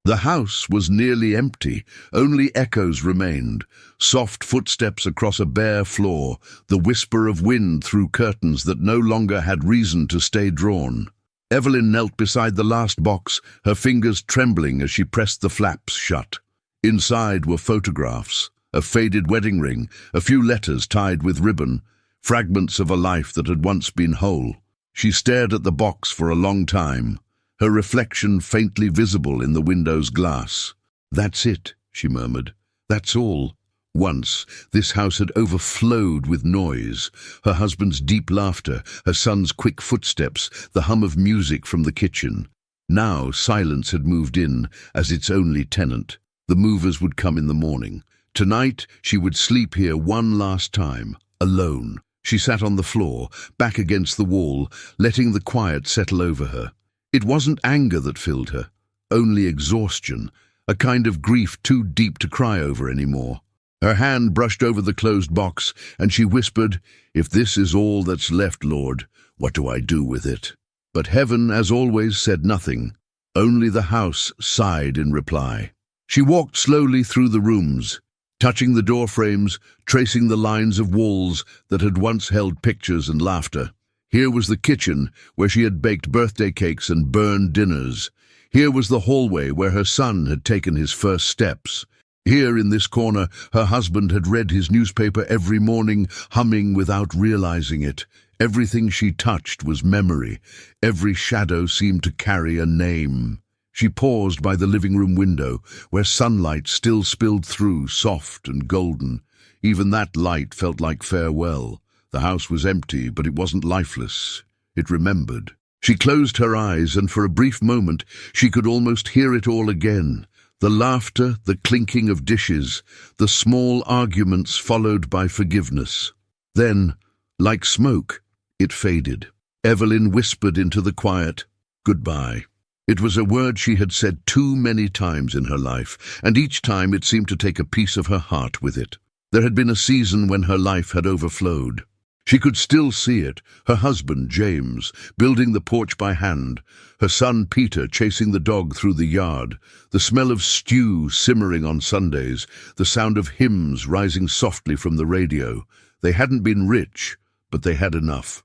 The house was nearly empty. Only echoes remained. Soft footsteps across a bare floor, the whisper of wind through curtains that no longer had reason to stay drawn. Evelyn knelt beside the last box, her fingers trembling as she pressed the flaps shut. Inside were photographs, a faded wedding ring, a few letters tied with ribbon, fragments of a life that had once been whole. She stared at the box for a long time, her reflection faintly visible in the window's glass. "That's it," she murmured. "That's all." Once, this house had overflowed with noise, her husband's deep laughter, her son's quick footsteps, the hum of music from the kitchen. Now silence had moved in as its only tenant. The movers would come in the morning. Tonight she would sleep here one last time, alone. She sat on the floor, back against the wall, letting the quiet settle over her. It wasn't anger that filled her, only exhaustion, a kind of grief too deep to cry over anymore. Her hand brushed over the closed box, and she whispered, "If this is all that's left, Lord, what do I do with it?" But heaven, as always, said nothing. Only the house sighed in reply. She walked slowly through the rooms, touching the door frames, tracing the lines of walls that had once held pictures and laughter. Here was the kitchen, where she had baked birthday cakes and burned dinners. Here was the hallway where her son had taken his first steps. Here, in this corner, her husband had read his newspaper every morning, humming without realizing it. Everything she touched was memory. Every shadow seemed to carry a name. She paused by the living room window, where sunlight still spilled through, soft and golden. Even that light felt like farewell. The house was empty, but it wasn't lifeless. It remembered. She closed her eyes, and for a brief moment she could almost hear it all again. The laughter, the clinking of dishes, the small arguments followed by forgiveness. Then, like smoke, it faded. Evelyn whispered into the quiet, "Goodbye." It was a word she had said too many times in her life, and each time it seemed to take a piece of her heart with it. There had been a season when her life had overflowed. She could still see it, her husband, James, building the porch by hand, her son, Peter, chasing the dog through the yard, the smell of stew simmering on Sundays, the sound of hymns rising softly from the radio. They hadn't been rich, but they had enough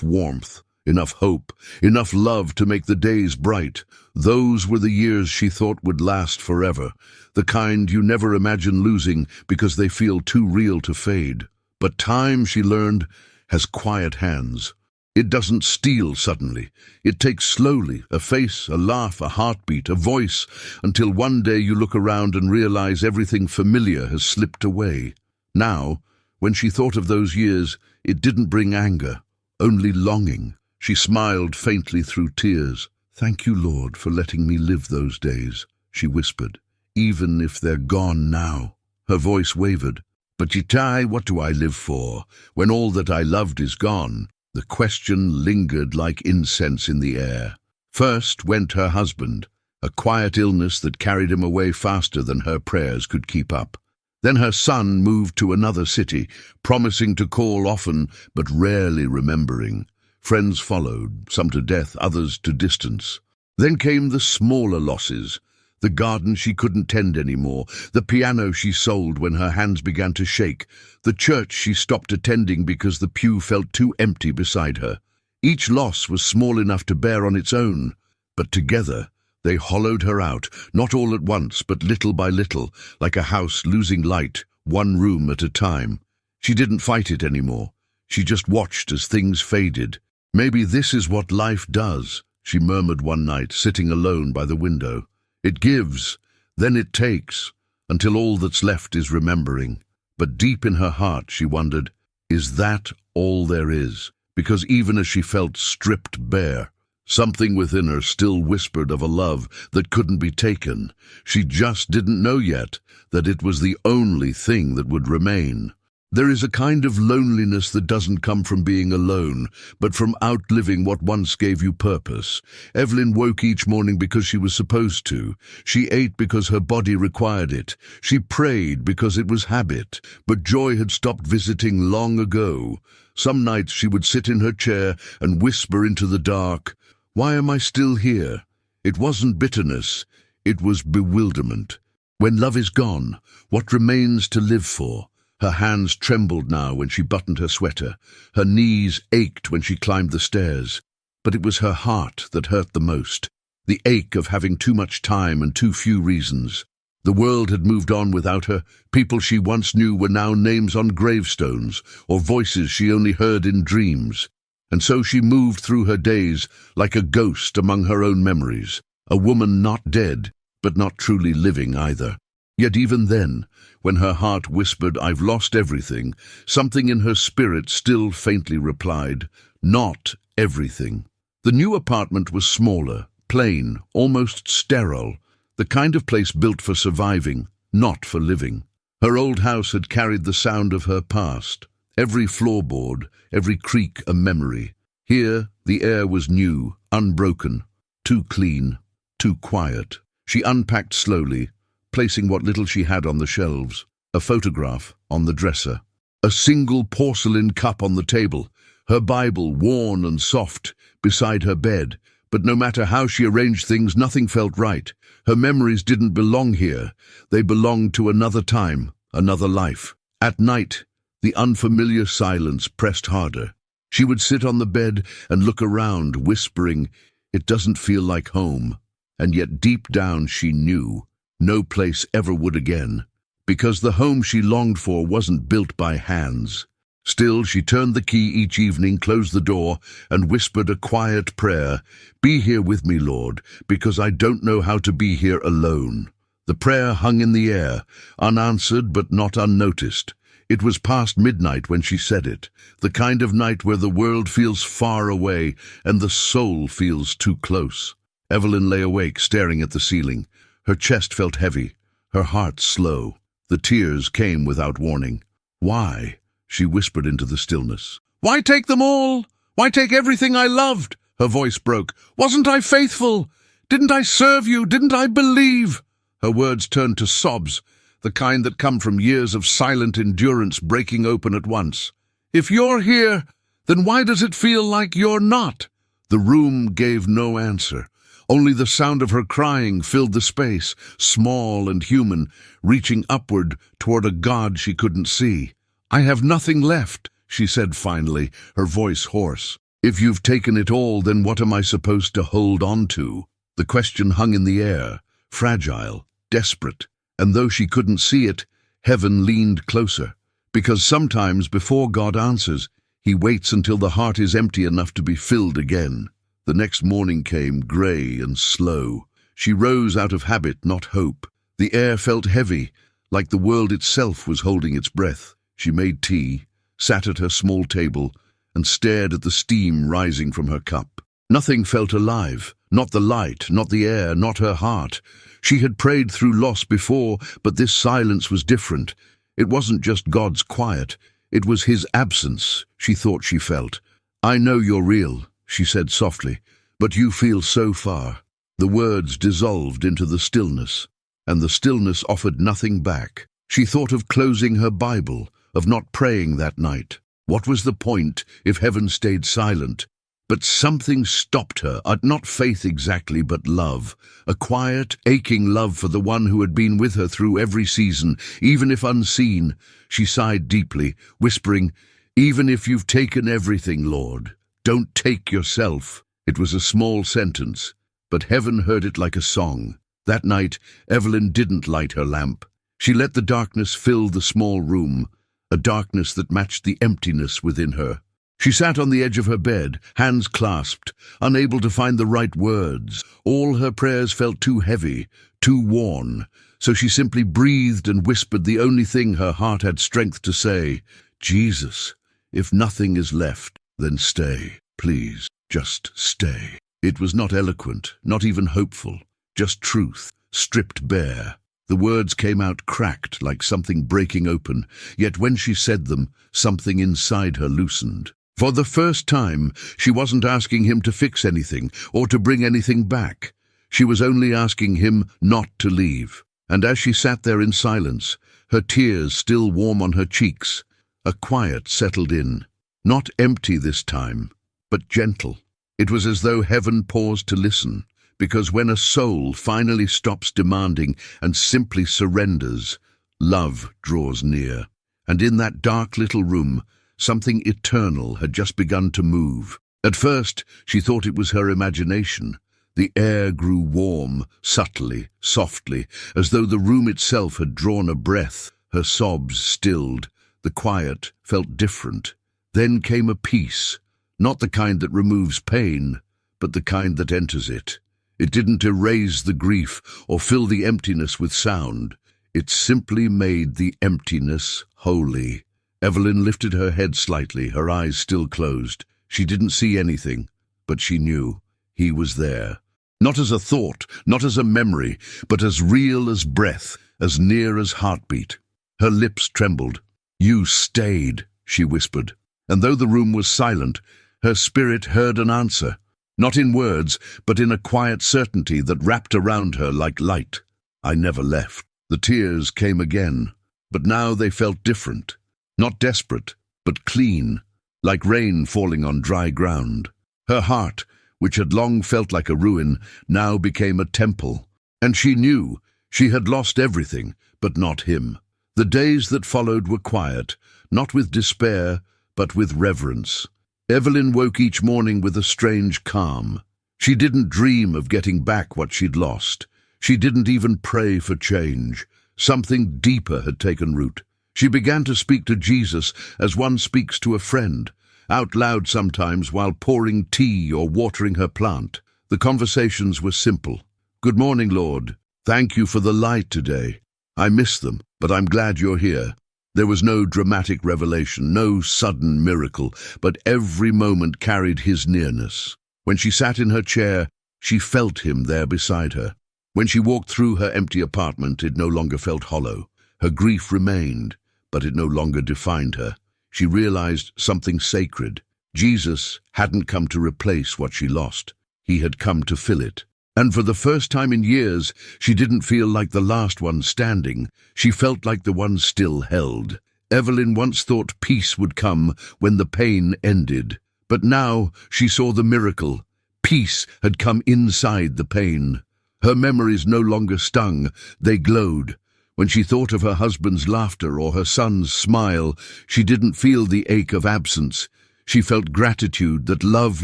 warmth, enough hope, enough love to make the days bright. Those were the years she thought would last forever, the kind you never imagine losing because they feel too real to fade. But time, she learned, has quiet hands. It doesn't steal suddenly. It takes slowly, a face, a laugh, a heartbeat, a voice, until one day you look around and realize everything familiar has slipped away. Now, when she thought of those years, it didn't bring anger, only longing. She smiled faintly through tears. "Thank you, Lord, for letting me live those days," she whispered, "even if they're gone now." Her voice wavered. "But Jitai, what do I live for, when all that I loved is gone?" The question lingered like incense in the air. First went her husband, a quiet illness that carried him away faster than her prayers could keep up. Then her son moved to another city, promising to call often, but rarely remembering. Friends followed, some to death, others to distance. Then came the smaller losses. The garden she couldn't tend anymore, the piano she sold when her hands began to shake, the church she stopped attending because the pew felt too empty beside her. Each loss was small enough to bear on its own, but together they hollowed her out, not all at once, but little by little, like a house losing light, one room at a time. She didn't fight it anymore. She just watched as things faded. "Maybe this is what life does," she murmured one night, sitting alone by the window. "It gives, then it takes, until all that's left is remembering." But deep in her heart she wondered, is that all there is? Because even as she felt stripped bare, something within her still whispered of a love that couldn't be taken. She just didn't know yet that it was the only thing that would remain. There is a kind of loneliness that doesn't come from being alone, but from outliving what once gave you purpose. Evelyn woke each morning because she was supposed to. She ate because her body required it. She prayed because it was habit. But joy had stopped visiting long ago. Some nights she would sit in her chair and whisper into the dark, "Why am I still here?" It wasn't bitterness. It was bewilderment. When love is gone, what remains to live for? Her hands trembled now when she buttoned her sweater. Her knees ached when she climbed the stairs. But it was her heart that hurt the most. The ache of having too much time and too few reasons. The world had moved on without her. People she once knew were now names on gravestones, or voices she only heard in dreams. And so she moved through her days like a ghost among her own memories, a woman not dead, but not truly living either. Yet even then, when her heart whispered, "I've lost everything," something in her spirit still faintly replied, "Not everything." The new apartment was smaller, plain, almost sterile, the kind of place built for surviving, not for living. Her old house had carried the sound of her past, every floorboard, every creak a memory. Here, the air was new, unbroken, too clean, too quiet. She unpacked slowly, placing what little she had on the shelves, a photograph on the dresser, a single porcelain cup on the table, her Bible, worn and soft, beside her bed. But no matter how she arranged things, nothing felt right. Her memories didn't belong here. They belonged to another time, another life. At night, the unfamiliar silence pressed harder. She would sit on the bed and look around, whispering, "It doesn't feel like home." And yet deep down she knew no place ever would again, because the home she longed for wasn't built by hands. Still, she turned the key each evening, closed the door, and whispered a quiet prayer, "Be here with me, Lord, because I don't know how to be here alone." The prayer hung in the air, unanswered but not unnoticed. It was past midnight when she said it, the kind of night where the world feels far away and the soul feels too close. Evelyn lay awake, staring at the ceiling. Her chest felt heavy, her heart slow. The tears came without warning. "Why?" she whispered into the stillness. "Why take them all? Why take everything I loved?" Her voice broke. "Wasn't I faithful? Didn't I serve you? Didn't I believe?" Her words turned to sobs, the kind that come from years of silent endurance breaking open at once. "If you're here, then why does it feel like you're not?" The room gave no answer. Only the sound of her crying filled the space, small and human, reaching upward toward a God she couldn't see. "I have nothing left," she said finally, her voice hoarse. "If you've taken it all, then what am I supposed to hold on to?" The question hung in the air, fragile, desperate, and though she couldn't see it, heaven leaned closer. Because sometimes before God answers, he waits until the heart is empty enough to be filled again. The next morning came, grey and slow. She rose out of habit, not hope. The air felt heavy, like the world itself was holding its breath. She made tea, sat at her small table, and stared at the steam rising from her cup. Nothing felt alive, not the light, not the air, not her heart. She had prayed through loss before, but this silence was different. It wasn't just God's quiet, it was his absence, she thought she felt. "I know you're real," she said softly, "but you feel so far." The words dissolved into the stillness, and the stillness offered nothing back. She thought of closing her Bible, of not praying that night. What was the point if heaven stayed silent? But something stopped her, not faith exactly, but love. A quiet, aching love for the one who had been with her through every season, even if unseen. She sighed deeply, whispering, "Even if you've taken everything, Lord, don't take yourself." It was a small sentence, but heaven heard it like a song. That night, Evelyn didn't light her lamp. She let the darkness fill the small room, a darkness that matched the emptiness within her. She sat on the edge of her bed, hands clasped, unable to find the right words. All her prayers felt too heavy, too worn, so she simply breathed and whispered the only thing her heart had strength to say, "Jesus, if nothing is left, then stay. Please, just stay." It was not eloquent, not even hopeful, just truth, stripped bare. The words came out cracked like something breaking open, yet when she said them, something inside her loosened. For the first time, she wasn't asking him to fix anything or to bring anything back. She was only asking him not to leave. And as she sat there in silence, her tears still warm on her cheeks, a quiet settled in. Not empty this time, but gentle. It was as though heaven paused to listen, Because when a soul finally stops demanding and simply surrenders, love draws near. And in that dark little room, something eternal had just begun to move. At first, she thought it was her imagination. The air grew warm, subtly, softly, as though the room itself had drawn a breath. Her sobs stilled. The quiet felt different. Then came a peace, not the kind that removes pain, but the kind that enters it. It didn't erase the grief or fill the emptiness with sound. It simply made the emptiness holy. Evelyn lifted her head slightly, her eyes still closed. She didn't see anything, but she knew he was there. Not as a thought, not as a memory, but as real as breath, as near as heartbeat. Her lips trembled. "You stayed," she whispered. And though the room was silent, her spirit heard an answer. Not in words, but in a quiet certainty that wrapped around her like light. "I never left." The tears came again, but now they felt different. Not desperate, but clean, like rain falling on dry ground. Her heart, which had long felt like a ruin, now became a temple. And she knew she had lost everything, but not him. The days that followed were quiet, not with despair, but with reverence. Evelyn woke each morning with a strange calm. She didn't dream of getting back what she'd lost. She didn't even pray for change. Something deeper had taken root. She began to speak to Jesus as one speaks to a friend, out loud sometimes while pouring tea or watering her plant. The conversations were simple. "Good morning, Lord. Thank you for the light today. I miss them, but I'm glad you're here." There was no dramatic revelation, no sudden miracle, but every moment carried his nearness. When she sat in her chair, she felt him there beside her. When she walked through her empty apartment, it no longer felt hollow. Her grief remained, but it no longer defined her. She realized something sacred. Jesus hadn't come to replace what she lost. He had come to fill it. And for the first time in years, she didn't feel like the last one standing. She felt like the one still held. Evelyn once thought peace would come when the pain ended. But now she saw the miracle. Peace had come inside the pain. Her memories no longer stung, they glowed. When she thought of her husband's laughter or her son's smile, she didn't feel the ache of absence. She felt gratitude that love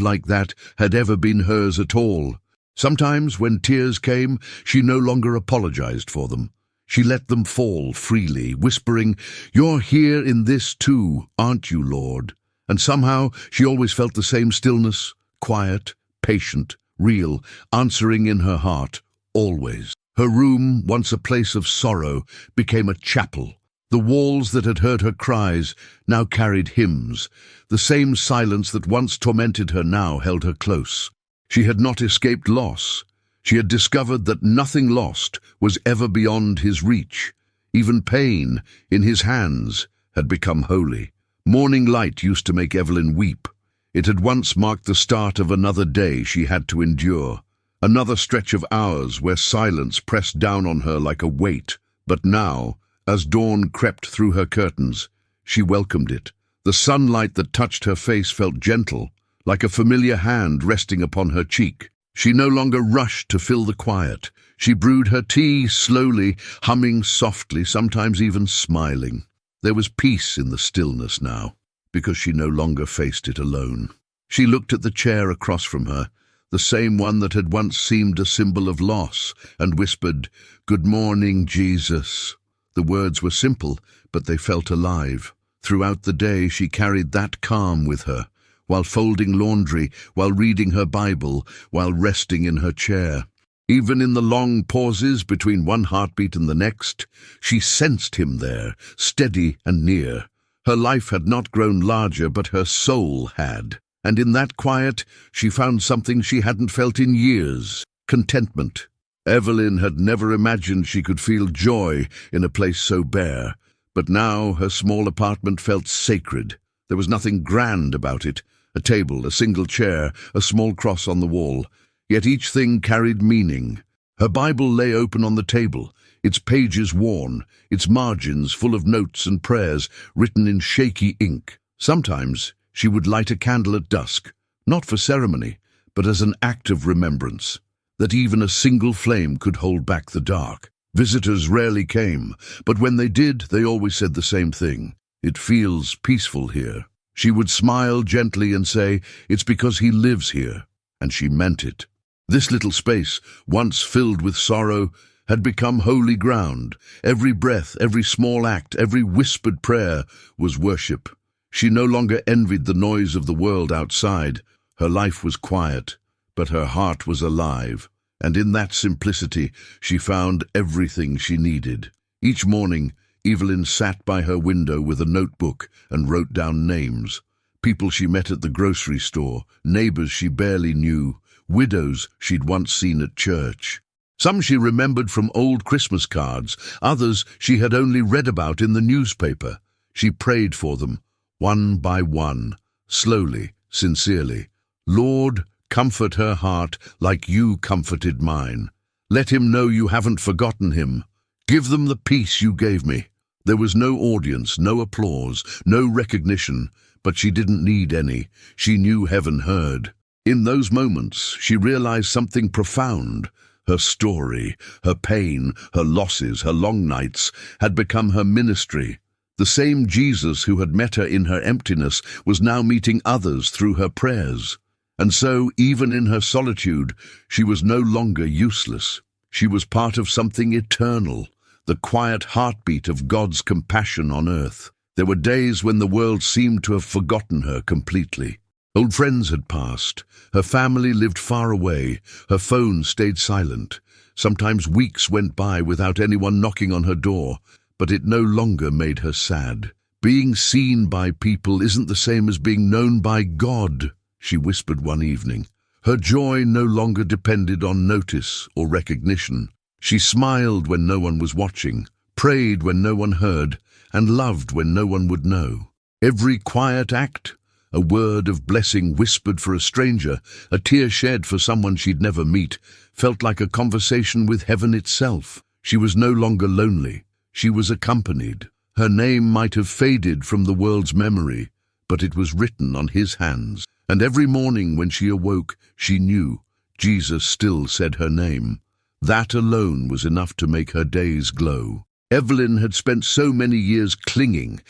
like that had ever been hers at all. Sometimes, when tears came, she no longer apologized for them. She let them fall freely, whispering, "You're here in this too, aren't you, Lord?" And somehow she always felt the same stillness, quiet, patient, real, answering in her heart, always. Her room, once a place of sorrow, became a chapel. The walls that had heard her cries now carried hymns. The same silence that once tormented her now held her close. She had not escaped loss. She had discovered that nothing lost was ever beyond his reach. Even pain, in his hands, had become holy. Morning light used to make Evelyn weep. It had once marked the start of another day she had to endure. Another stretch of hours where silence pressed down on her like a weight. But now, as dawn crept through her curtains, she welcomed it. The sunlight that touched her face felt gentle, like a familiar hand resting upon her cheek. She no longer rushed to fill the quiet. She brewed her tea slowly, humming softly, sometimes even smiling. There was peace in the stillness now, because she no longer faced it alone. She looked at the chair across from her, the same one that had once seemed a symbol of loss, and whispered, "Good morning, Jesus." The words were simple, but they felt alive. Throughout the day she carried that calm with her, while folding laundry, while reading her Bible, while resting in her chair. Even in the long pauses between one heartbeat and the next, she sensed him there, steady and near. Her life had not grown larger, but her soul had. And in that quiet, she found something she hadn't felt in years: contentment. Evelyn had never imagined she could feel joy in a place so bare, but now her small apartment felt sacred. There was nothing grand about it: a table, a single chair, a small cross on the wall. Yet each thing carried meaning. Her Bible lay open on the table, its pages worn, its margins full of notes and prayers written in shaky ink. Sometimes she would light a candle at dusk, not for ceremony, but as an act of remembrance. that even a single flame could hold back the dark. Visitors rarely came, but when they did, they always said the same thing. "It feels peaceful here." She would smile gently and say, "It's because he lives here." And she meant it. This little space, once filled with sorrow, had become holy ground. Every breath, every small act, every whispered prayer was worship. She no longer envied the noise of the world outside. Her life was quiet, but her heart was alive. And in that simplicity, she found everything she needed. Each morning, Evelyn sat by her window with a notebook and wrote down names. People she met at the grocery store, neighbors she barely knew, widows she'd once seen at church. Some she remembered from old Christmas cards, others she had only read about in the newspaper. She prayed for them, one by one, slowly, sincerely. "Lord, comfort her heart like you comforted mine. Let him know you haven't forgotten him. Give them the peace you gave me." There was no audience, no applause, no recognition, but she didn't need any. She knew heaven heard. In those moments, she realized something profound. Her story, her pain, her losses, her long nights had become her ministry. The same Jesus who had met her in her emptiness was now meeting others through her prayers. And so, even in her solitude, she was no longer useless. She was part of something eternal, the quiet heartbeat of God's compassion on earth. There were days when the world seemed to have forgotten her completely. Old friends had passed. Her family lived far away. Her phone stayed silent. Sometimes weeks went by without anyone knocking on her door, but it no longer made her sad. "Being seen by people isn't the same as being known by God," she whispered one evening. Her joy no longer depended on notice or recognition. She smiled when no one was watching, prayed when no one heard, and loved when no one would know. Every quiet act, a word of blessing whispered for a stranger, a tear shed for someone she'd never meet, felt like a conversation with heaven itself. She was no longer lonely. She was accompanied. Her name might have faded from the world's memory, but it was written on his hands. And every morning when she awoke, she knew Jesus still said her name. That alone was enough to make her days glow. Evelyn had spent so many years clinging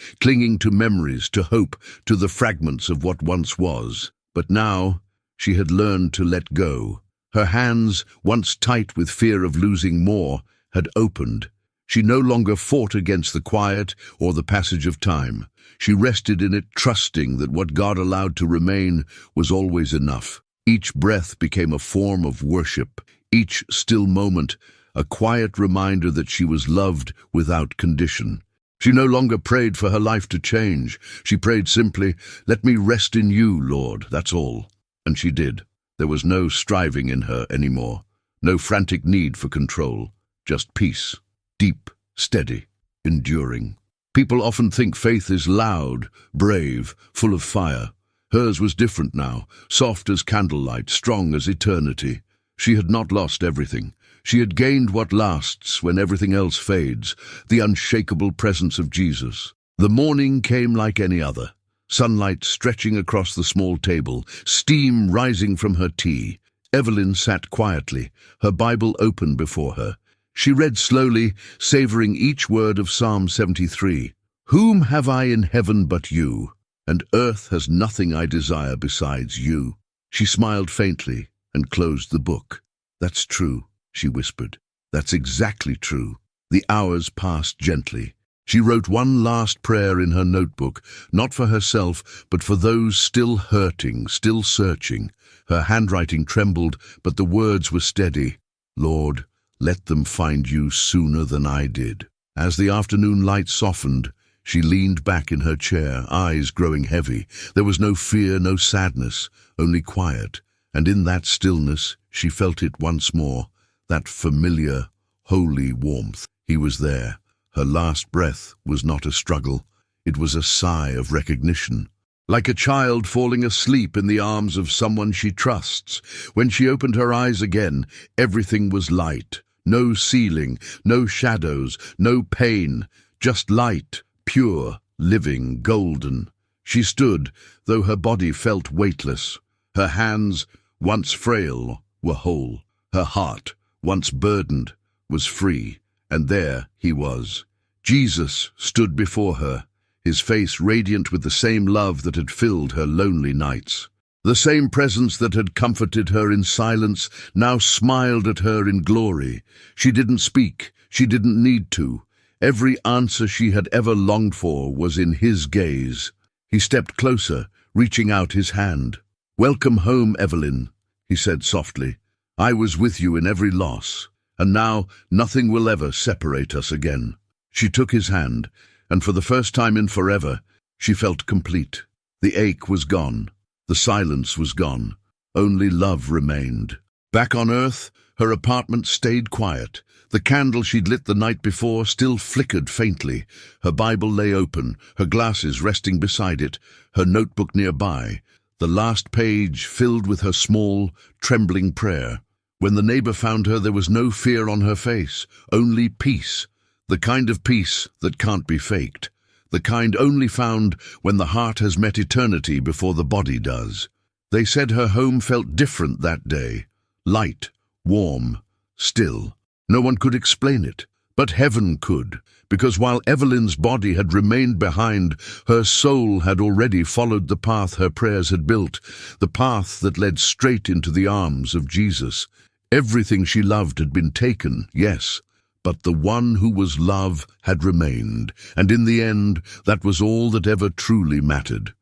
to memories, to hope, to the fragments of what once was. But now she had learned to let go. Her hands, once tight with fear of losing more, had opened. She no longer fought against the quiet or the passage of time. She rested in it, trusting that what God allowed to remain was always enough. Each breath became a form of worship, each still moment a quiet reminder that she was loved without condition. She no longer prayed for her life to change. She prayed simply, "Let me rest in you, Lord, that's all." And she did. There was no striving in her anymore, no frantic need for control, just peace, deep, steady, enduring. People often think faith is loud, brave, full of fire. Hers was different now, soft as candlelight, strong as eternity. She had not lost everything. She had gained what lasts when everything else fades, the unshakable presence of Jesus. The morning came like any other, sunlight stretching across the small table, steam rising from her tea. Evelyn sat quietly, her Bible open before her. She read slowly, savoring each word of Psalm 73. "Whom have I in heaven but you? And earth has nothing I desire besides you." She smiled faintly and closed the book. "That's true," she whispered. "That's exactly true." The hours passed gently. She wrote one last prayer in her notebook, not for herself, but for those still hurting, still searching. Her handwriting trembled, but the words were steady. "Lord, let them find you sooner than I did." As the afternoon light softened, she leaned back in her chair, eyes growing heavy. There was no fear, no sadness, only quiet. And in that stillness, she felt it once more, that familiar, holy warmth. He was there. Her last breath was not a struggle. It was a sigh of recognition. Like a child falling asleep in the arms of someone she trusts. When she opened her eyes again, everything was light. No ceiling, no shadows, no pain, just light, pure, living, golden. She stood, though her body felt weightless. Her hands, once frail, were whole. Her heart, once burdened, was free, and there he was. Jesus stood before her, his face radiant with the same love that had filled her lonely nights. The same presence that had comforted her in silence now smiled at her in glory. She didn't speak, she didn't need to. Every answer she had ever longed for was in his gaze. He stepped closer, reaching out his hand. "Welcome home, Evelyn," he said softly. "I was with you in every loss, and now nothing will ever separate us again." She took his hand, and for the first time in forever, she felt complete. The ache was gone. The silence was gone. Only love remained. Back on Earth, her apartment stayed quiet. The candle she'd lit the night before still flickered faintly. Her Bible lay open, her glasses resting beside it, her notebook nearby, the last page filled with her small, trembling prayer. When the neighbor found her, there was no fear on her face, only peace. The kind of peace that can't be faked. The kind only found when the heart has met eternity before the body does. They said her home felt different that day. Light, warm, still. No one could explain it, but heaven could, because while Evelyn's body had remained behind, her soul had already followed the path her prayers had built, the path that led straight into the arms of Jesus. Everything she loved had been taken, yes, but the one who was love had remained, and in the end, that was all that ever truly mattered.